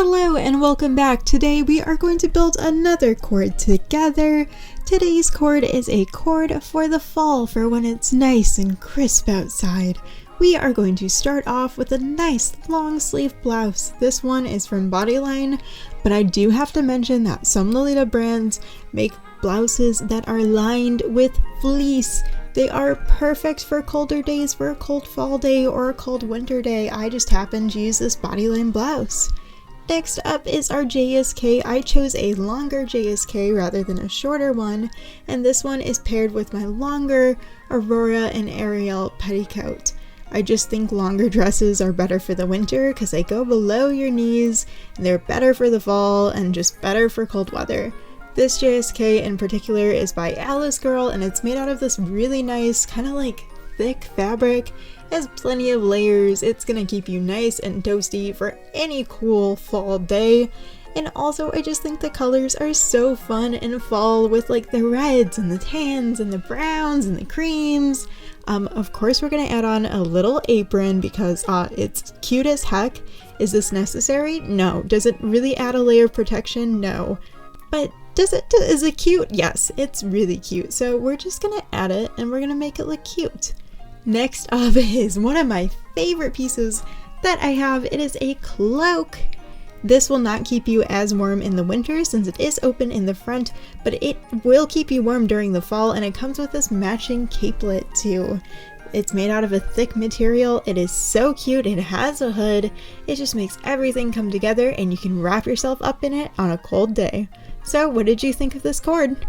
Hello and welcome back. Today we are going to build another cord together. Today's cord is a cord for the fall, for when it's nice and crisp outside. We are going to start off with a nice long sleeve blouse. This one is from Bodyline, but I do have to mention that some Lolita brands make blouses that are lined with fleece. They are perfect for colder days, for a cold fall day or a cold winter day. I just happen to use this Bodyline blouse. Next up is our JSK. I chose a longer JSK rather than a shorter one, and this one is paired with my longer Aurora and Ariel petticoat. I just think longer dresses are better for the winter because they go below your knees, and they're better for the fall and just better for cold weather. This JSK in particular is by Alice Girl, and it's made out of this really nice kind of like thick fabric. It has plenty of layers. It's gonna keep you nice and toasty for any cool fall day. And also I just think the colors are so fun in fall with like the reds and the tans and the browns and the creams. Of course we're gonna add on a little apron because it's cute as heck. Is this necessary? No. Does it really add a layer of protection? No. But is it cute? Yes, it's really cute. So we're just gonna add it and we're gonna make it look cute. Next up is one of my favorite pieces that I have. It is a cloak. This will not keep you as warm in the winter since it is open in the front, but it will keep you warm during the fall, and it comes with this matching capelet too. It's made out of a thick material. It is so cute. It has a hood. It just makes everything come together and you can wrap yourself up in it on a cold day. So what did you think of this cord?